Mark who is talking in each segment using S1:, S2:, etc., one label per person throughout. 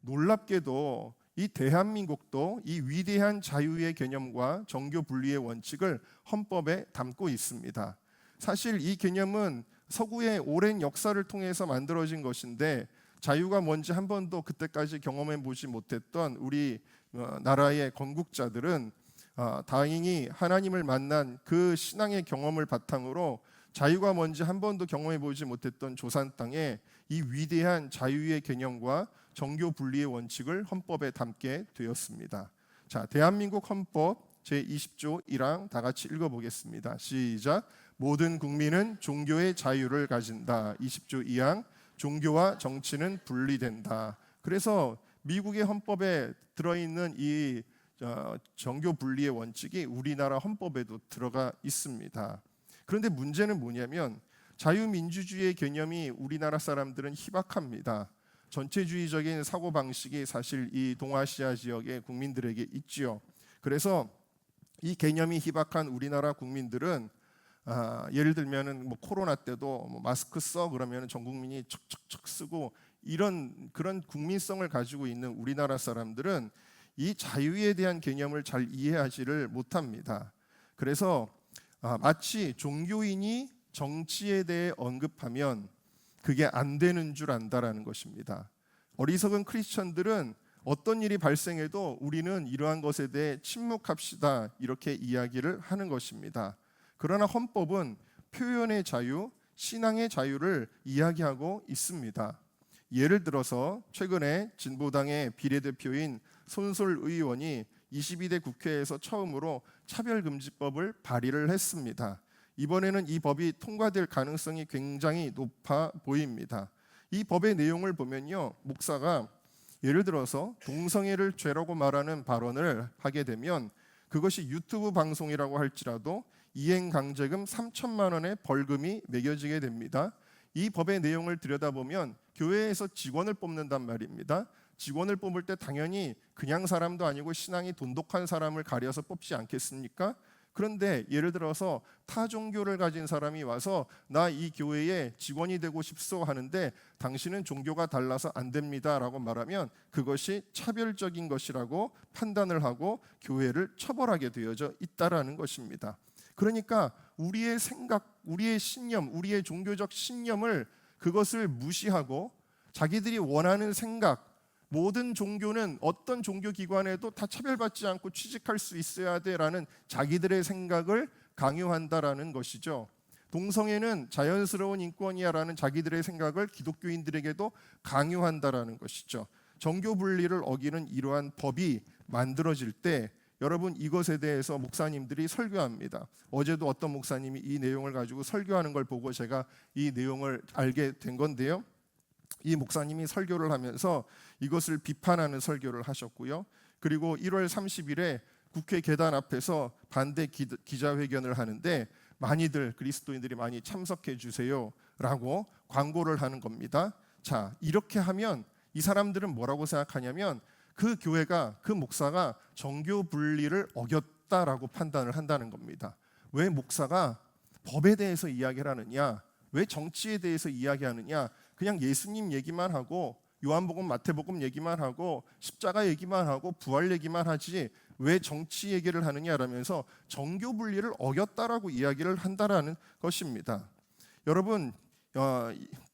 S1: 놀랍게도 이 대한민국도 이 위대한 자유의 개념과 정교 분리의 원칙을 헌법에 담고 있습니다. 사실 이 개념은 서구의 오랜 역사를 통해서 만들어진 것인데 자유가 뭔지 한 번도 그때까지 경험해 보지 못했던 우리 나라의 건국자들은 다행히 하나님을 만난 그 신앙의 경험을 바탕으로 자유가 뭔지 한 번도 경험해 보지 못했던 조선 땅에 이 위대한 자유의 개념과 정교 분리의 원칙을 헌법에 담게 되었습니다. 자, 대한민국 헌법 제20조 1항 다 같이 읽어보겠습니다. 시작. 모든 국민은 종교의 자유를 가진다. 20조 2항 종교와 정치는 분리된다. 그래서 미국의 헌법에 들어있는 이 정교 분리의 원칙이 우리나라 헌법에도 들어가 있습니다. 그런데 문제는 뭐냐면 자유민주주의의 개념이 우리나라 사람들은 희박합니다. 전체주의적인 사고방식이 사실 이 동아시아 지역의 국민들에게 있지요. 그래서 이 개념이 희박한 우리나라 국민들은 예를 들면은 뭐 코로나 때도 뭐 마스크 써 그러면 전 국민이 척척척 쓰고 이런 그런 국민성을 가지고 있는 우리나라 사람들은 이 자유에 대한 개념을 잘 이해하지를 못합니다. 그래서 마치 종교인이 정치에 대해 언급하면 그게 안 되는 줄 안다라는 것입니다. 어리석은 크리스천들은 어떤 일이 발생해도 우리는 이러한 것에 대해 침묵합시다 이렇게 이야기를 하는 것입니다. 그러나 헌법은 표현의 자유, 신앙의 자유를 이야기하고 있습니다. 예를 들어서 최근에 진보당의 비례대표인 손솔 의원이 22대 국회에서 처음으로 차별금지법을 발의를 했습니다. 이번에는 이 법이 통과될 가능성이 굉장히 높아 보입니다. 이 법의 내용을 보면요, 목사가 예를 들어서 동성애를 죄라고 말하는 발언을 하게 되면 그것이 유튜브 방송이라고 할지라도 이행강제금 3천만 원의 벌금이 매겨지게 됩니다. 이 법의 내용을 들여다보면 교회에서 직원을 뽑는단 말입니다. 직원을 뽑을 때 당연히 그냥 사람도 아니고 신앙이 돈독한 사람을 가려서 뽑지 않겠습니까? 그런데 예를 들어서 타 종교를 가진 사람이 와서 나 이 교회에 직원이 되고 싶소 하는데 당신은 종교가 달라서 안 됩니다라고 말하면 그것이 차별적인 것이라고 판단을 하고 교회를 처벌하게 되어져 있다라는 것입니다. 그러니까 우리의 생각, 우리의 신념, 우리의 종교적 신념을 그것을 무시하고 자기들이 원하는 생각, 모든 종교는 어떤 종교기관에도 다 차별받지 않고 취직할 수 있어야 돼라는 자기들의 생각을 강요한다라는 것이죠. 동성애는 자연스러운 인권이야라는 자기들의 생각을 기독교인들에게도 강요한다라는 것이죠. 정교 분리를 어기는 이러한 법이 만들어질 때 여러분 이것에 대해서 목사님들이 설교합니다. 어제도 어떤 목사님이 이 내용을 가지고 설교하는 걸 보고 제가 이 내용을 알게 된 건데요. 이 목사님이 설교를 하면서 이것을 비판하는 설교를 하셨고요. 그리고 1월 30일에 국회 계단 앞에서 반대 기자회견을 하는데 많이들 그리스도인들이 많이 참석해 주세요라고 광고를 하는 겁니다. 자, 이렇게 하면 이 사람들은 뭐라고 생각하냐면 그 교회가, 그 목사가 정교 분리를 어겼다라고 판단을 한다는 겁니다. 왜 목사가 법에 대해서 이야기를 하느냐, 왜 정치에 대해서 이야기하느냐, 그냥 예수님 얘기만 하고 요한복음, 마태복음 얘기만 하고 십자가 얘기만 하고 부활 얘기만 하지 왜 정치 얘기를 하느냐라면서 정교 분리를 어겼다라고 이야기를 한다라는 것입니다. 여러분,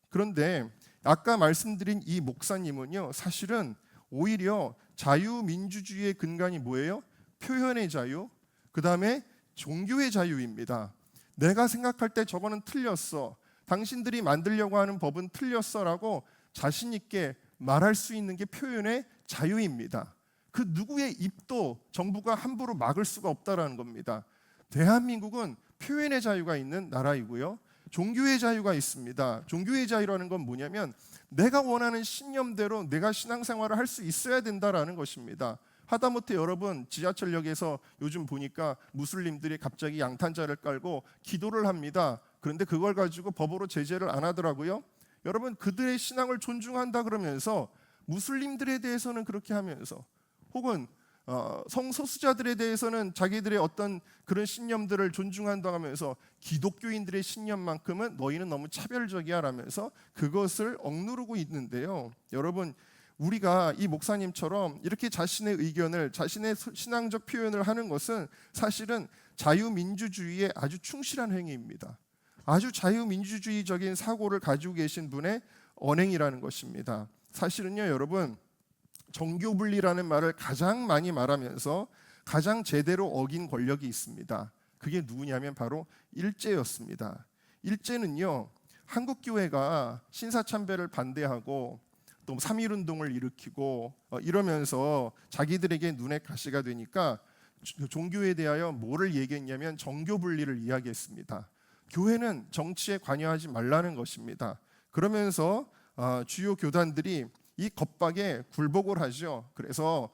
S1: 그런데 아까 말씀드린 이 목사님은요, 사실은 오히려 자유민주주의의 근간이 뭐예요? 표현의 자유, 그 다음에 종교의 자유입니다. 내가 생각할 때 저거는 틀렸어, 당신들이 만들려고 하는 법은 틀렸어라고 자신 있게 말할 수 있는 게 표현의 자유입니다. 그 누구의 입도 정부가 함부로 막을 수가 없다라는 겁니다. 대한민국은 표현의 자유가 있는 나라이고요, 종교의 자유가 있습니다. 종교의 자유라는 건 뭐냐면 내가 원하는 신념대로 내가 신앙생활을 할 수 있어야 된다라는 것입니다. 하다못해 여러분 지하철역에서 요즘 보니까 무슬림들이 갑자기 양탄자를 깔고 기도를 합니다. 그런데 그걸 가지고 법으로 제재를 안 하더라고요. 여러분 그들의 신앙을 존중한다 그러면서 무슬림들에 대해서는 그렇게 하면서 혹은 성소수자들에 대해서는 자기들의 어떤 그런 신념들을 존중한다 하면서 기독교인들의 신념만큼은 너희는 너무 차별적이야 라면서 그것을 억누르고 있는데요. 여러분 우리가 이 목사님처럼 이렇게 자신의 의견을, 자신의 신앙적 표현을 하는 것은 사실은 자유민주주의에 아주 충실한 행위입니다. 아주 자유민주주의적인 사고를 가지고 계신 분의 언행이라는 것입니다. 사실은요, 여러분, 정교분리라는 말을 가장 많이 말하면서 가장 제대로 어긴 권력이 있습니다. 그게 누구냐면 바로 일제였습니다. 일제는요, 한국 교회가 신사참배를 반대하고 또 3.1운동을 일으키고 이러면서 자기들에게 눈에 가시가 되니까 종교에 대하여 뭐를 얘기했냐면 정교분리를 이야기했습니다. 교회는 정치에 관여하지 말라는 것입니다. 그러면서 주요 교단들이 이 겁박에 굴복을 하죠. 그래서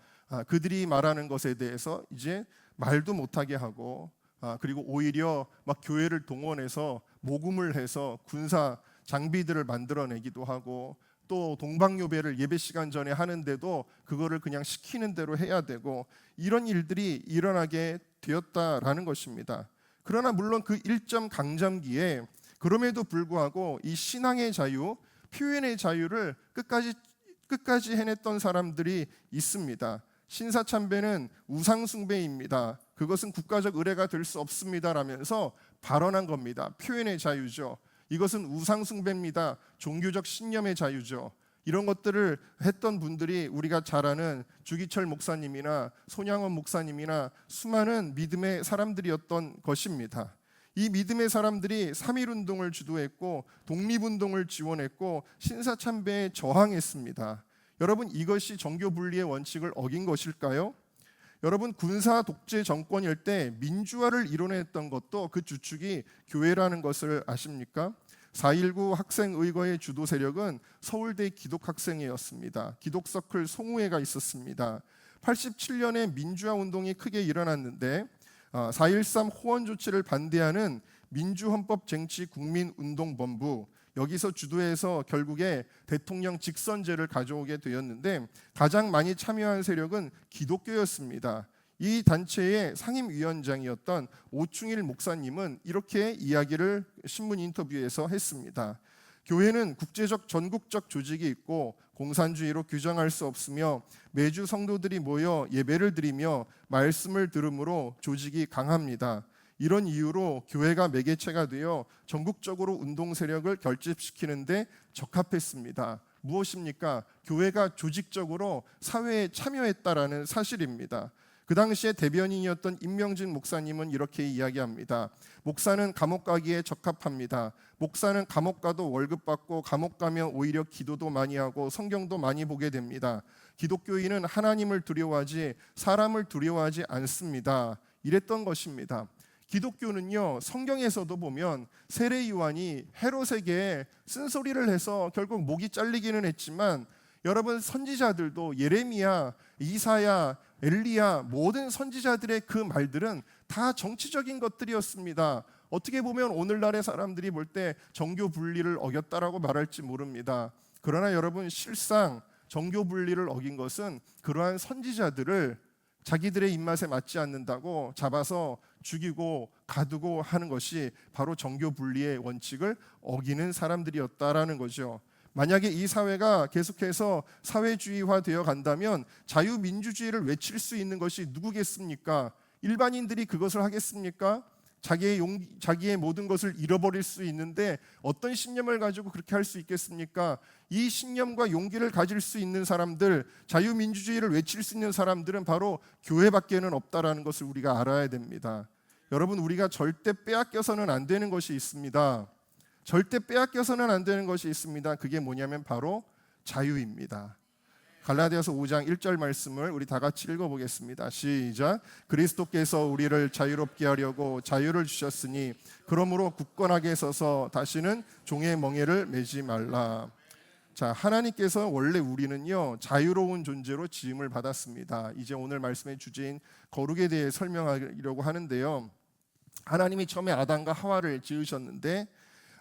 S1: 그들이 말하는 것에 대해서 이제 말도 못하게 하고, 그리고 오히려 막 교회를 동원해서 모금을 해서 군사 장비들을 만들어내기도 하고, 또 동방요배를 예배 시간 전에 하는데도 그거를 그냥 시키는 대로 해야 되고, 이런 일들이 일어나게 되었다라는 것입니다. 그러나 물론 그 1점 강점기에 그럼에도 불구하고 이 신앙의 자유, 표현의 자유를 끝까지 해냈던 사람들이 있습니다. 신사참배는 우상숭배입니다. 그것은 국가적 의례가 될 수 없습니다 라면서 발언한 겁니다. 표현의 자유죠. 이것은 우상숭배입니다. 종교적 신념의 자유죠. 이런 것들을 했던 분들이 우리가 잘 아는 주기철 목사님이나 손양원 목사님이나 수많은 믿음의 사람들이었던 것입니다. 이 믿음의 사람들이 3.1운동을 주도했고 독립운동을 지원했고 신사참배에 저항했습니다. 여러분, 이것이 정교분리의 원칙을 어긴 것일까요? 여러분, 군사 독재 정권일 때 민주화를 이뤄냈던 것도 그 주축이 교회라는 것을 아십니까? 4.19 학생의거의 주도 세력은 서울대 기독학생회였습니다. 기독서클 송우회가 있었습니다. 87년에 민주화 운동이 크게 일어났는데 4.13 호원 조치를 반대하는 민주헌법쟁취국민운동본부, 여기서 주도해서 결국에 대통령 직선제를 가져오게 되었는데 가장 많이 참여한 세력은 기독교였습니다. 이 단체의 상임위원장이었던 오충일 목사님은 이렇게 이야기를 신문 인터뷰에서 했습니다. 교회는 국제적 전국적 조직이 있고 공산주의로 규정할 수 없으며 매주 성도들이 모여 예배를 드리며 말씀을 들으므로 조직이 강합니다. 이런 이유로 교회가 매개체가 되어 전국적으로 운동 세력을 결집시키는데 적합했습니다. 무엇입니까? 교회가 조직적으로 사회에 참여했다라는 사실입니다. 그 당시에 대변인이었던 임명진 목사님은 이렇게 이야기합니다. 목사는 감옥 가기에 적합합니다. 목사는 감옥 가도 월급 받고 감옥 가면 오히려 기도도 많이 하고 성경도 많이 보게 됩니다. 기독교인은 하나님을 두려워하지 사람을 두려워하지 않습니다. 이랬던 것입니다. 기독교는요, 성경에서도 보면 세례 요한이 헤롯에게 쓴소리를 해서 결국 목이 잘리기는 했지만, 여러분, 선지자들도 예레미야, 이사야, 엘리야, 모든 선지자들의 그 말들은 다 정치적인 것들이었습니다. 어떻게 보면 오늘날의 사람들이 볼 때 정교 분리를 어겼다라고 말할지 모릅니다. 그러나 여러분, 실상 정교 분리를 어긴 것은 그러한 선지자들을 자기들의 입맛에 맞지 않는다고 잡아서 죽이고 가두고 하는 것이 바로 정교 분리의 원칙을 어기는 사람들이었다라는 거죠. 만약에 이 사회가 계속해서 사회주의화 되어 간다면 자유민주주의를 외칠 수 있는 것이 누구겠습니까? 일반인들이 그것을 하겠습니까? 자기의 모든 것을 잃어버릴 수 있는데 어떤 신념을 가지고 그렇게 할 수 있겠습니까? 이 신념과 용기를 가질 수 있는 사람들, 자유민주주의를 외칠 수 있는 사람들은 바로 교회밖에는 없다라는 것을 우리가 알아야 됩니다. 여러분, 우리가 절대 빼앗겨서는 안 되는 것이 있습니다. 절대 빼앗겨서는 안 되는 것이 있습니다. 그게 뭐냐면 바로 자유입니다. 갈라디아서 5장 1절 말씀을 우리 다 같이 읽어보겠습니다. 시작. 그리스도께서 우리를 자유롭게 하려고 자유를 주셨으니 그러므로 굳건하게 서서 다시는 종의 멍에를 매지 말라. 자, 하나님께서 원래 우리는요, 자유로운 존재로 지음을 받았습니다. 이제 오늘 말씀의 주제인 거룩에 대해 설명하려고 하는데요. 하나님이 처음에 아담과 하와를 지으셨는데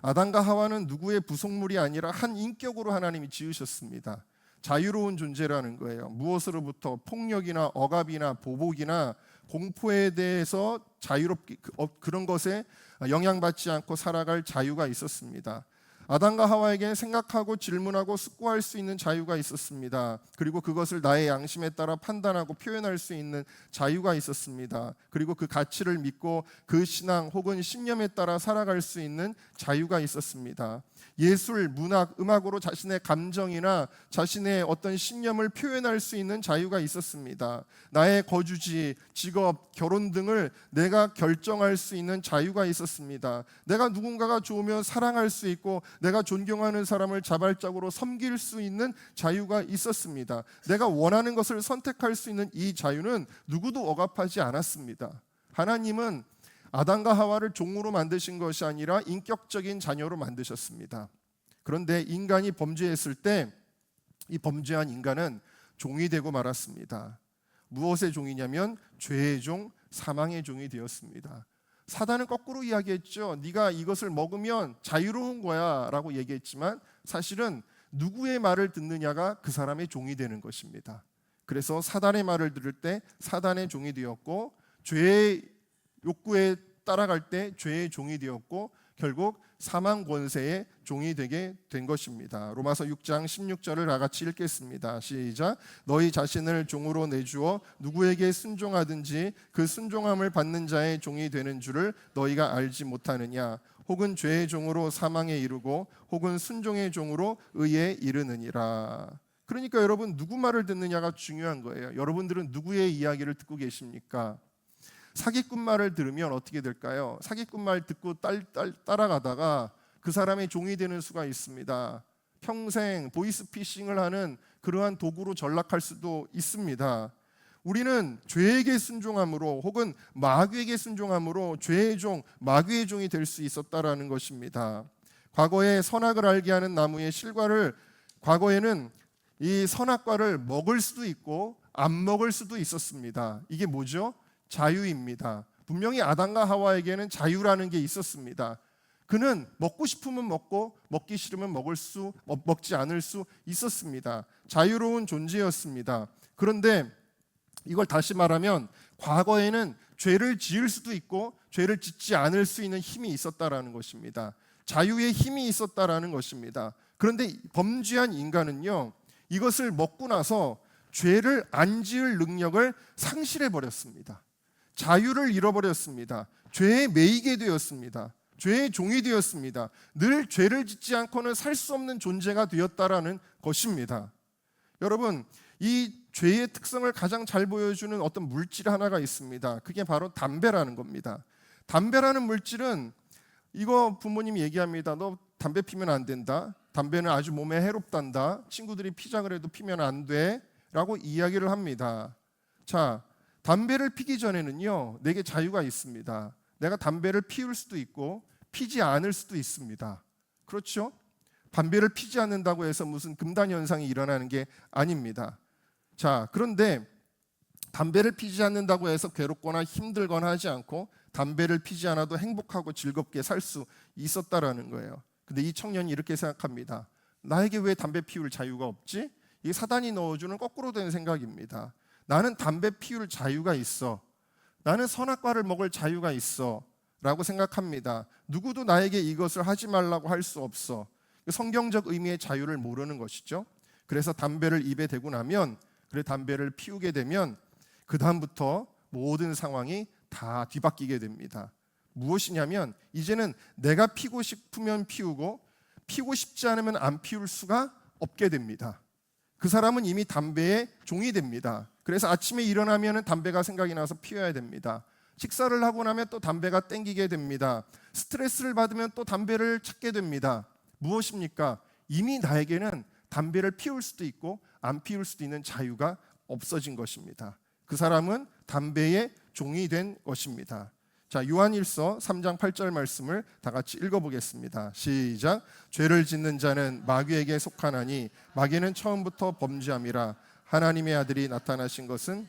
S1: 아담과 하와는 누구의 부속물이 아니라 한 인격으로 하나님이 지으셨습니다. 자유로운 존재라는 거예요. 무엇으로부터 폭력이나 억압이나 보복이나 공포에 대해서 자유롭게 그런 것에 영향받지 않고 살아갈 자유가 있었습니다. 아담과 하와에게는 생각하고 질문하고 숙고할 수 있는 자유가 있었습니다. 그리고 그것을 나의 양심에 따라 판단하고 표현할 수 있는 자유가 있었습니다. 그리고 그 가치를 믿고 그 신앙 혹은 신념에 따라 살아갈 수 있는 자유가 있었습니다. 예술, 문학, 음악으로 자신의 감정이나 자신의 어떤 신념을 표현할 수 있는 자유가 있었습니다. 나의 거주지, 직업, 결혼 등을 내가 결정할 수 있는 자유가 있었습니다. 내가 누군가가 좋으면 사랑할 수 있고 내가 존경하는 사람을 자발적으로 섬길 수 있는 자유가 있었습니다. 내가 원하는 것을 선택할 수 있는 이 자유는 누구도 억압하지 않았습니다. 하나님은 아담과 하와를 종으로 만드신 것이 아니라 인격적인 자녀로 만드셨습니다. 그런데 인간이 범죄했을 때 이 범죄한 인간은 종이 되고 말았습니다. 무엇의 종이냐면 죄의 종, 사망의 종이 되었습니다. 사단은 거꾸로 이야기했죠. 네가 이것을 먹으면 자유로운 거야 라고 얘기했지만 사실은 누구의 말을 듣느냐가 그 사람의 종이 되는 것입니다. 그래서 사단의 말을 들을 때 사단의 종이 되었고, 죄의 욕구에 따라갈 때 죄의 종이 되었고, 결국 사망 권세의 종이 되게 된 것입니다. 로마서 6장 16절을 다 같이 읽겠습니다. 시작. 너희 자신을 종으로 내주어 누구에게 순종하든지 그 순종함을 받는 자의 종이 되는 줄을 너희가 알지 못하느냐. 혹은 죄의 종으로 사망에 이르고 혹은 순종의 종으로 의에 이르느니라. 그러니까 여러분, 누구 말을 듣느냐가 중요한 거예요. 여러분들은 누구의 이야기를 듣고 계십니까? 사기꾼 말을 들으면 어떻게 될까요? 사기꾼 말 듣고 따라가다가 그 사람의 종이 되는 수가 있습니다. 평생 보이스피싱을 하는 그러한 도구로 전락할 수도 있습니다. 우리는 죄에게 순종함으로 혹은 마귀에게 순종함으로 죄의 종, 마귀의 종이 될 수 있었다라는 것입니다. 과거에 선악을 알게 하는 나무의 실과를, 과거에는 이 선악과를 먹을 수도 있고 안 먹을 수도 있었습니다. 이게 뭐죠? 자유입니다. 분명히 아담과 하와에게는 자유라는 게 있었습니다. 그는 먹고 싶으면 먹고 먹기 싫으면 먹지 않을 수 있었습니다. 자유로운 존재였습니다. 그런데 이걸 다시 말하면 과거에는 죄를 지을 수도 있고 죄를 짓지 않을 수 있는 힘이 있었다라는 것입니다. 자유의 힘이 있었다라는 것입니다. 그런데 범죄한 인간은요, 이것을 먹고 나서 죄를 안 지을 능력을 상실해 버렸습니다. 자유를 잃어버렸습니다. 죄에 매이게 되었습니다. 죄의 종이 되었습니다. 늘 죄를 짓지 않고는 살 수 없는 존재가 되었다라는 것입니다. 여러분, 이 죄의 특성을 가장 잘 보여주는 어떤 물질 하나가 있습니다. 그게 바로 담배라는 겁니다. 담배라는 물질은, 이거 부모님이 얘기합니다. 너 담배 피면 안 된다. 담배는 아주 몸에 해롭단다. 친구들이 피자 그래도 피면 안 돼. 라고 이야기를 합니다. 자, 담배를 피기 전에는요, 내게 자유가 있습니다. 내가 담배를 피울 수도 있고 피지 않을 수도 있습니다. 그렇죠? 담배를 피지 않는다고 해서 무슨 금단 현상이 일어나는 게 아닙니다. 자, 그런데 담배를 피지 않는다고 해서 괴롭거나 힘들거나 하지 않고 담배를 피지 않아도 행복하고 즐겁게 살 수 있었다라는 거예요. 근데 이 청년이 이렇게 생각합니다. 나에게 왜 담배 피울 자유가 없지? 이게 사단이 넣어주는 거꾸로 된 생각입니다. 나는 담배 피울 자유가 있어. 나는 선악과를 먹을 자유가 있어. 라고 생각합니다. 누구도 나에게 이것을 하지 말라고 할 수 없어. 성경적 의미의 자유를 모르는 것이죠. 그래서 담배를 입에 대고 나면, 그래 담배를 피우게 되면 그 다음부터 모든 상황이 다 뒤바뀌게 됩니다. 무엇이냐면 이제는 내가 피고 싶으면 피우고 피고 싶지 않으면 안 피울 수가 없게 됩니다. 그 사람은 이미 담배의 종이 됩니다. 그래서 아침에 일어나면 담배가 생각이 나서 피워야 됩니다. 식사를 하고 나면 또 담배가 땡기게 됩니다. 스트레스를 받으면 또 담배를 찾게 됩니다. 무엇입니까? 이미 나에게는 담배를 피울 수도 있고 안 피울 수도 있는 자유가 없어진 것입니다. 그 사람은 담배의 종이 된 것입니다. 자, 요한일서 3장 8절 말씀을 다 같이 읽어보겠습니다. 시작. 죄를 짓는 자는 마귀에게 속하나니 마귀는 처음부터 범죄함이라. 하나님의 아들이 나타나신 것은,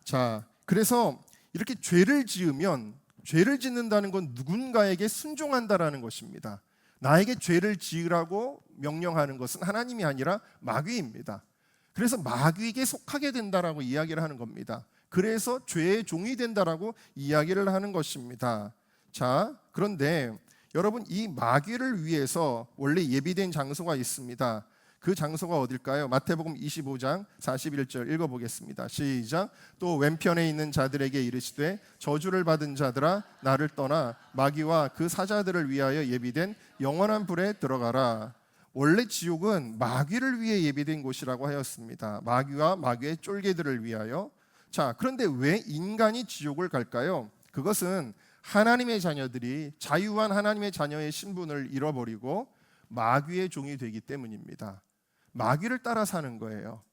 S1: 자, 그래서 이렇게 죄를 지으면, 죄를 짓는다는 건 누군가에게 순종한다라는 것입니다. 나에게 죄를 지으라고 명령하는 것은 하나님이 아니라 마귀입니다. 그래서 마귀에게 속하게 된다라고 이야기를 하는 겁니다. 그래서 죄의 종이 된다라고 이야기를 하는 것입니다. 자, 그런데 여러분, 이 마귀를 위해서 원래 예비된 장소가 있습니다. 그 장소가 어딜까요? 마태복음 25장 41절 읽어보겠습니다. 시작. 또 왼편에 있는 자들에게 이르시되 저주를 받은 자들아 나를 떠나 마귀와 그 사자들을 위하여 예비된 영원한 불에 들어가라. 원래 지옥은 마귀를 위해 예비된 곳이라고 하였습니다. 마귀와 마귀의 쫄개들을 위하여. 자, 그런데 왜 인간이 지옥을 갈까요? 그것은 하나님의 자녀들이 자유한 하나님의 자녀의 신분을 잃어버리고 마귀의 종이 되기 때문입니다. 마귀를 따라 사는 거예요.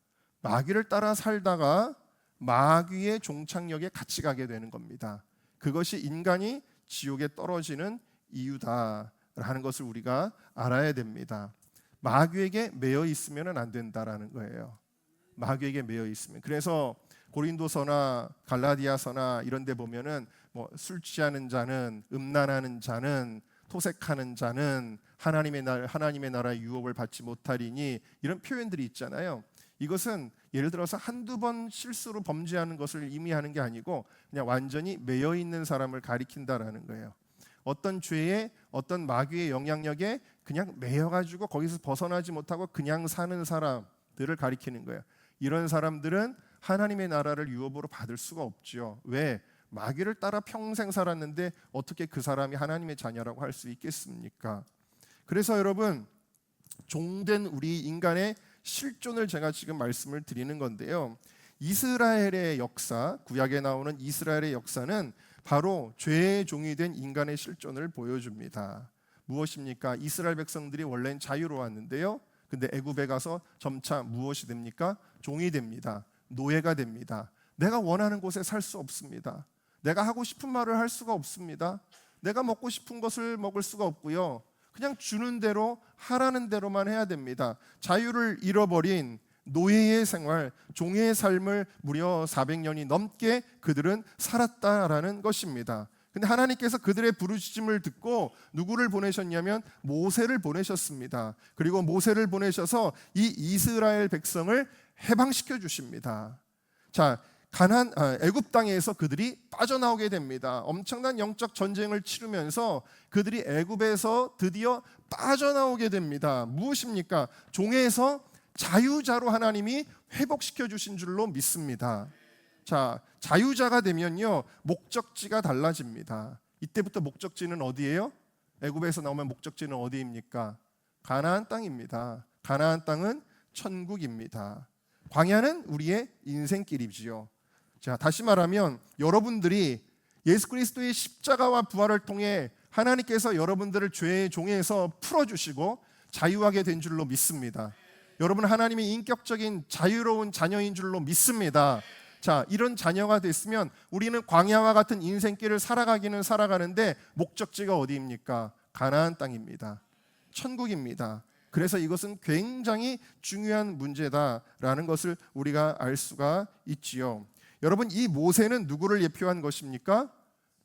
S1: 마귀를 따라 살다가 마귀의 종착역에 같이 가게 되는 겁니다. 그것이 인간이 지옥에 떨어지는 이유다라는 것을 우리가 알아야 됩니다. 마귀에게 매여 있으면 안 된다라는 거예요. 마귀에게 매여 있으면. 그래서 고린도서나 갈라디아서나 이런 데 보면은 술 취하는 자는, 음란하는 자는, 토색하는 자는 하나님의 나라의 유업을 받지 못하리니, 이런 표현들이 있잖아요. 이것은 예를 들어서 한두 번 실수로 범죄하는 것을 의미하는 게 아니고 그냥 완전히 매여 있는 사람을 가리킨다라는 거예요. 어떤 죄에, 어떤 마귀의 영향력에 그냥 매여가지고 거기서 벗어나지 못하고 그냥 사는 사람들을 가리키는 거예요. 이런 사람들은 하나님의 나라를 유업으로 받을 수가 없죠. 왜? 마귀를 따라 평생 살았는데 어떻게 그 사람이 하나님의 자녀라고 할 수 있겠습니까? 그래서 여러분, 종된 우리 인간의 실존을 제가 지금 말씀을 드리는 건데요. 이스라엘의 역사, 구약에 나오는 이스라엘의 역사는 바로 죄의 종이 된 인간의 실존을 보여줍니다. 무엇입니까? 이스라엘 백성들이 원래는 자유로웠는데요. 근데 애굽에 가서 점차 무엇이 됩니까? 종이 됩니다. 노예가 됩니다. 내가 원하는 곳에 살 수 없습니다. 내가 하고 싶은 말을 할 수가 없습니다. 내가 먹고 싶은 것을 먹을 수가 없고요. 그냥 주는 대로 하라는 대로만 해야 됩니다. 자유를 잃어버린 노예의 생활, 종의 삶을 무려 400년이 넘게 그들은 살았다라는 것입니다. 근데 하나님께서 그들의 부르짖음을 듣고 누구를 보내셨냐면 모세를 보내셨습니다. 그리고 모세를 보내셔서 이 이스라엘 백성을 해방시켜 주십니다. 자, 애굽 땅에서 그들이 빠져나오게 됩니다. 엄청난 영적 전쟁을 치르면서 그들이 애굽에서 드디어 빠져나오게 됩니다. 무엇입니까? 종에서 자유자로 하나님이 회복시켜 주신 줄로 믿습니다. 자, 자유자가 되면요, 목적지가 달라집니다. 이때부터 목적지는 어디예요? 애굽에서 나오면 목적지는 어디입니까? 가나안 땅입니다. 가나안 땅은 천국입니다. 광야는 우리의 인생길이지요. 자, 다시 말하면 여러분들이 예수 그리스도의 십자가와 부활을 통해 하나님께서 여러분들을 죄의 종에서 풀어주시고 자유하게 된 줄로 믿습니다. 여러분, 하나님의 인격적인 자유로운 자녀인 줄로 믿습니다. 자, 이런 자녀가 됐으면 우리는 광야와 같은 인생길을 살아가기는 살아가는데 목적지가 어디입니까? 가나안 땅입니다. 천국입니다. 그래서 이것은 굉장히 중요한 문제다라는 것을 우리가 알 수가 있지요. 여러분, 이 모세는 누구를 예표한 것입니까?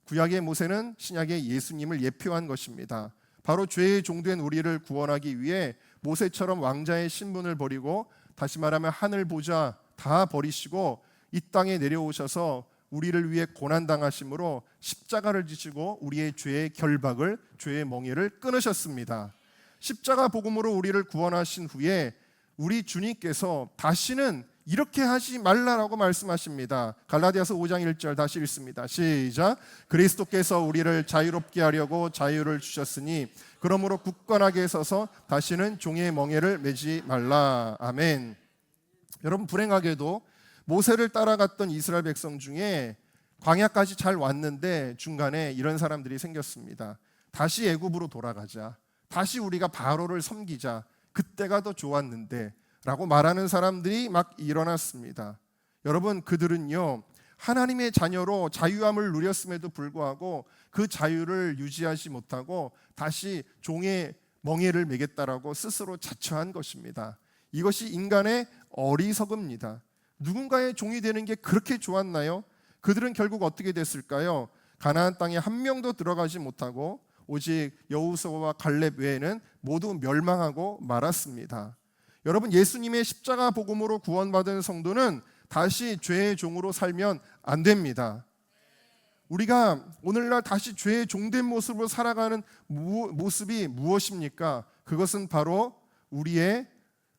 S1: 구약의 모세는 신약의 예수님을 예표한 것입니다. 바로 죄의 종된 우리를 구원하기 위해 모세처럼 왕자의 신분을 버리고, 다시 말하면 하늘 보좌 다 버리시고 이 땅에 내려오셔서 우리를 위해 고난당하심으로 십자가를 지시고 우리의 죄의 결박을, 죄의 멍에를 끊으셨습니다. 십자가 복음으로 우리를 구원하신 후에 우리 주님께서 다시는 이렇게 하지 말라라고 말씀하십니다. 갈라디아서 5장 1절 다시 읽습니다. 시작. 그리스도께서 우리를 자유롭게 하려고 자유를 주셨으니 그러므로 굳건하게 서서 다시는 종의 멍에를 매지 말라. 아멘. 여러분, 불행하게도 모세를 따라갔던 이스라엘 백성 중에 광야까지 잘 왔는데 중간에 이런 사람들이 생겼습니다. 다시 애굽으로 돌아가자, 다시 우리가 바로를 섬기자, 그때가 더 좋았는데 라고 말하는 사람들이 막 일어났습니다. 여러분, 그들은요, 하나님의 자녀로 자유함을 누렸음에도 불구하고 그 자유를 유지하지 못하고 다시 종의 멍에를 매겠다라고 스스로 자처한 것입니다. 이것이 인간의 어리석음입니다. 누군가의 종이 되는 게 그렇게 좋았나요? 그들은 결국 어떻게 됐을까요? 가나안 땅에 한 명도 들어가지 못하고 오직 여호수아와 갈렙 외에는 모두 멸망하고 말았습니다. 여러분, 예수님의 십자가 복음으로 구원받은 성도는 다시 죄의 종으로 살면 안 됩니다. 우리가 오늘날 다시 죄의 종된 모습으로 살아가는 모습이 무엇입니까? 그것은 바로 우리의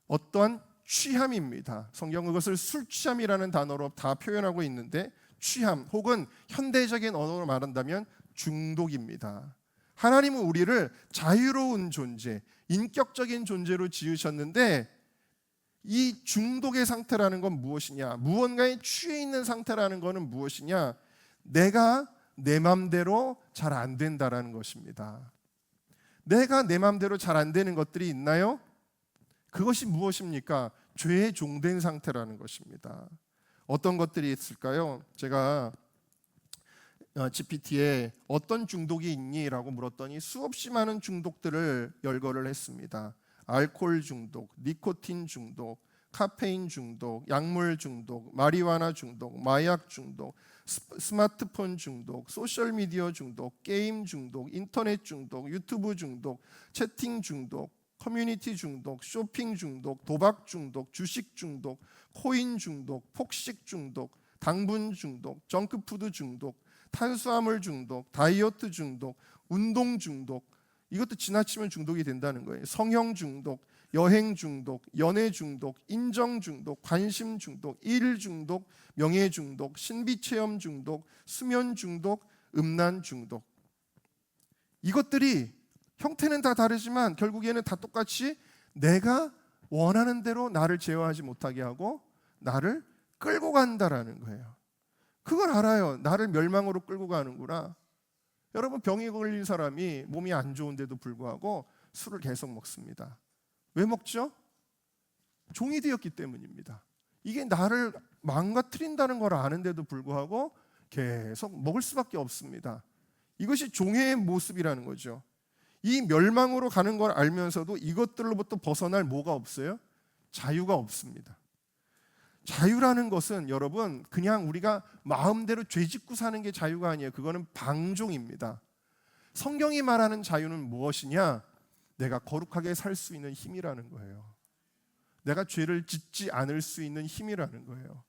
S1: 어떠한 취함입니다. 성경은 그것을 술 취함이라는 단어로 다 표현하고 있는데, 취함 혹은 현대적인 언어로 말한다면 중독입니다. 하나님은 우리를 자유로운 존재, 인격적인 존재로 지으셨는데, 이 중독의 상태라는 건 무엇이냐? 무언가에 취해 있는 상태라는 것은 무엇이냐? 내가 내 맘대로 잘 안 된다라는 것입니다. 내가 내 맘대로 잘 안 되는 것들이 있나요? 그것이 무엇입니까? 죄의 종된 상태라는 것입니다. 어떤 것들이 있을까요? 제가 GPT에 어떤 중독이 있니? 라고 물었더니 수없이 많은 중독들을 열거를 했습니다. 알코올 중독, 니코틴 중독, 카페인 중독, 약물 중독, 마리화나 중독, 마약 중독, 스마트폰 중독, 소셜미디어 중독, 게임 중독, 인터넷 중독, 유튜브 중독, 채팅 중독, 커뮤니티 중독, 쇼핑 중독, 도박 중독, 주식 중독, 코인 중독, 폭식 중독, 당분 중독, 정크푸드 중독, 탄수화물 중독, 다이어트 중독, 운동 중독, 이것도 지나치면 중독이 된다는 거예요. 성형 중독, 여행 중독, 연애 중독, 인정 중독, 관심 중독, 일 중독, 명예 중독, 신비 체험 중독, 수면 중독, 음란 중독. 이것들이 형태는 다 다르지만 결국에는 다 똑같이 내가 원하는 대로 나를 제어하지 못하게 하고 나를 끌고 간다라는 거예요. 그걸 알아요. 나를 멸망으로 끌고 가는구나. 여러분, 병에 걸린 사람이 몸이 안 좋은데도 불구하고 술을 계속 먹습니다. 왜 먹죠? 종이 되었기 때문입니다. 이게 나를 망가뜨린다는 걸 아는데도 불구하고 계속 먹을 수밖에 없습니다. 이것이 종의 모습이라는 거죠. 이 멸망으로 가는 걸 알면서도 이것들로부터 벗어날 뭐가 없어요? 자유가 없습니다. 자유라는 것은 여러분 그냥 우리가 마음대로 죄짓고 사는 게 자유가 아니에요. 그거는 방종입니다. 성경이 말하는 자유는 무엇이냐? 내가 거룩하게 살 수 있는 힘이라는 거예요. 내가 죄를 짓지 않을 수 있는 힘이라는 거예요.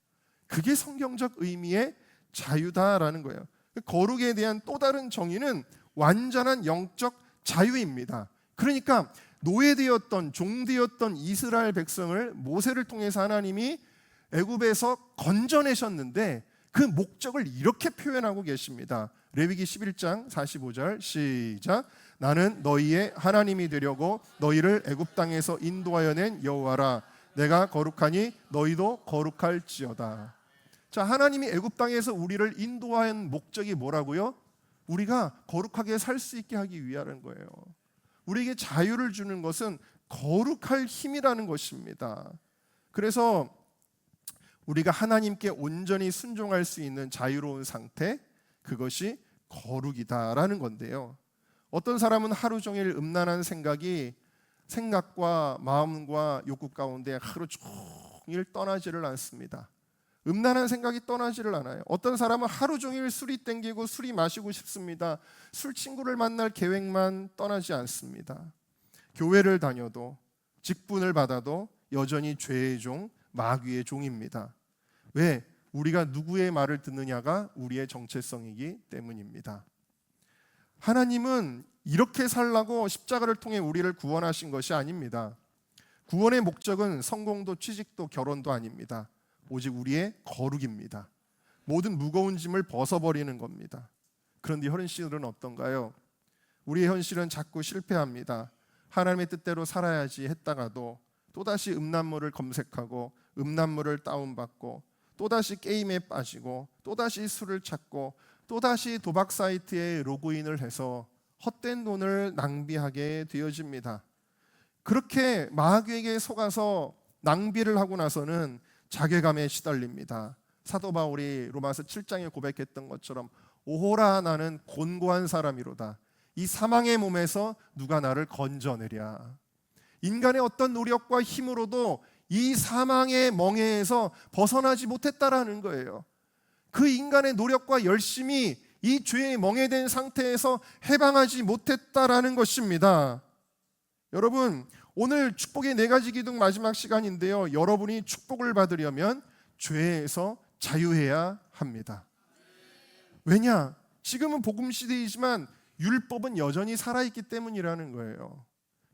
S1: 그게 성경적 의미의 자유다라는 거예요. 거룩에 대한 또 다른 정의는 완전한 영적 자유입니다. 그러니까 노예되었던 종되었던 이스라엘 백성을 모세를 통해서 하나님이 애굽에서 건져내셨는데 그 목적을 이렇게 표현하고 계십니다. 레위기 11장 45절 시작. 나는 너희의 하나님이 되려고 너희를 애굽 땅에서 인도하여 낸 여호와라. 내가 거룩하니 너희도 거룩할지어다. 자, 하나님이 애굽 땅에서 우리를 인도한 목적이 뭐라고요? 우리가 거룩하게 살 수 있게 하기 위하는 거예요. 우리에게 자유를 주는 것은 거룩할 힘이라는 것입니다. 그래서 우리가 하나님께 온전히 순종할 수 있는 자유로운 상태, 그것이 거룩이다라는 건데요. 어떤 사람은 하루 종일 음란한 생각과 마음과 욕구 가운데 하루 종일 떠나지를 않습니다. 음란한 생각이 떠나지를 않아요. 어떤 사람은 하루 종일 술이 땡기고 술이 마시고 싶습니다. 술 친구를 만날 계획만 떠나지 않습니다. 교회를 다녀도 직분을 받아도 여전히 죄의 종, 마귀의 종입니다. 왜? 우리가 누구의 말을 듣느냐가 우리의 정체성이기 때문입니다. 하나님은 이렇게 살라고 십자가를 통해 우리를 구원하신 것이 아닙니다. 구원의 목적은 성공도 취직도 결혼도 아닙니다. 오직 우리의 거룩입니다. 모든 무거운 짐을 벗어버리는 겁니다. 그런데 현실은 어떤가요? 우리의 현실은 자꾸 실패합니다. 하나님의 뜻대로 살아야지 했다가도 또다시 음란물을 검색하고 음란물을 다운받고 또다시 게임에 빠지고 또다시 술을 찾고 또다시 도박 사이트에 로그인을 해서 헛된 돈을 낭비하게 되어집니다. 그렇게 마귀에게 속아서 낭비를 하고 나서는 자괴감에 시달립니다. 사도 바울이 로마서 7장에 고백했던 것처럼 오호라 나는 곤고한 사람이로다. 이 사망의 몸에서 누가 나를 건져내랴. 인간의 어떤 노력과 힘으로도 이 사망의 멍에에서 벗어나지 못했다라는 거예요. 그 인간의 노력과 열심이 이 죄의 멍에된 상태에서 해방하지 못했다라는 것입니다. 여러분, 오늘 축복의 4가지 기둥 마지막 시간인데요. 여러분이 축복을 받으려면 죄에서 자유해야 합니다. 왜냐? 지금은 복음 시대이지만 율법은 여전히 살아있기 때문이라는 거예요.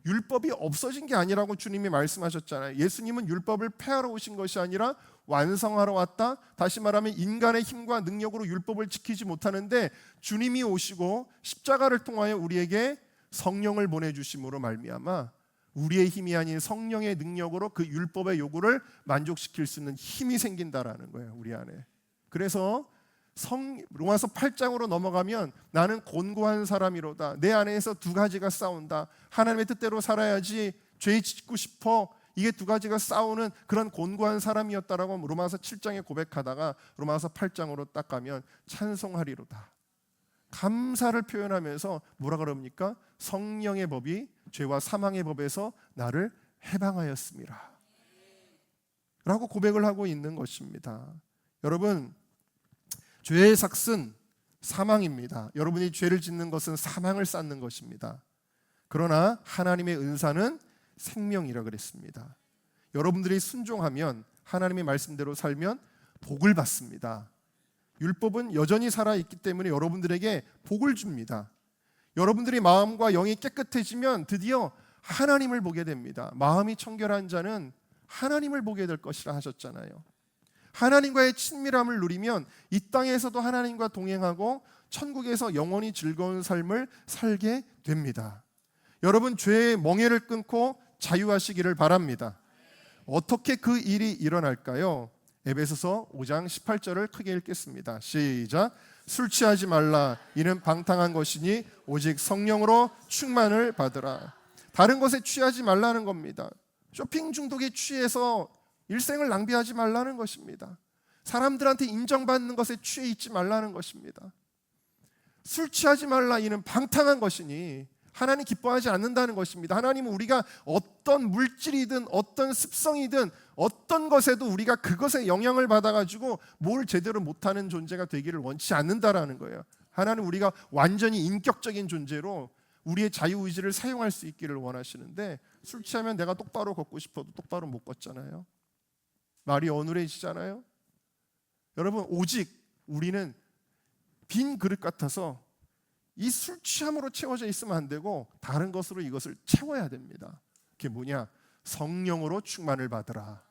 S1: 율법이 없어진 게 아니라고 주님이 말씀하셨잖아요. 예수님은 율법을 폐하러 오신 것이 아니라 완성하러 왔다. 다시 말하면 인간의 힘과 능력으로 율법을 지키지 못하는데 주님이 오시고 십자가를 통하여 우리에게 성령을 보내주심으로 말미암아 우리의 힘이 아닌 성령의 능력으로 그 율법의 요구를 만족시킬 수 있는 힘이 생긴다라는 거예요, 우리 안에. 그래서 로마서 8장으로 넘어가면 나는 곤고한 사람이로다. 내 안에서 두 가지가 싸운다. 하나님의 뜻대로 살아야지 죄 짓고 싶어. 이게 두 가지가 싸우는 그런 곤고한 사람이었다라고 로마서 7장에 고백하다가 로마서 8장으로 딱 가면 찬송하리로다. 감사를 표현하면서 뭐라 그럽니까? 성령의 법이 죄와 사망의 법에서 나를 해방하였습니다 라고 고백을 하고 있는 것입니다. 여러분, 죄의 삭은 사망입니다. 여러분이 죄를 짓는 것은 사망을 쌓는 것입니다. 그러나 하나님의 은사는 생명이라 그랬습니다. 여러분들이 순종하면 하나님의 말씀대로 살면 복을 받습니다. 율법은 여전히 살아있기 때문에 여러분들에게 복을 줍니다. 여러분들이 마음과 영이 깨끗해지면 드디어 하나님을 보게 됩니다. 마음이 청결한 자는 하나님을 보게 될 것이라 하셨잖아요. 하나님과의 친밀함을 누리면 이 땅에서도 하나님과 동행하고 천국에서 영원히 즐거운 삶을 살게 됩니다. 여러분, 죄의 멍에를 끊고 자유하시기를 바랍니다. 어떻게 그 일이 일어날까요? 에베소서 5장 18절을 크게 읽겠습니다. 시작. 술 취하지 말라. 이는 방탕한 것이니 오직 성령으로 충만을 받으라. 다른 것에 취하지 말라는 겁니다. 쇼핑 중독에 취해서 일생을 낭비하지 말라는 것입니다. 사람들한테 인정받는 것에 취해 있지 말라는 것입니다. 술 취하지 말라. 이는 방탕한 것이니 하나님 기뻐하지 않는다는 것입니다. 하나님은 우리가 어떤 물질이든 어떤 습성이든 어떤 것에도 우리가 그것에 영향을 받아가지고 뭘 제대로 못하는 존재가 되기를 원치 않는다라는 거예요. 하나님은 우리가 완전히 인격적인 존재로 우리의 자유의지를 사용할 수 있기를 원하시는데 술 취하면 내가 똑바로 걷고 싶어도 똑바로 못 걷잖아요. 말이 어눌해지잖아요. 여러분, 오직 우리는 빈 그릇 같아서 이 술 취함으로 채워져 있으면 안 되고 다른 것으로 이것을 채워야 됩니다. 그게 뭐냐? 성령으로 충만을 받으라.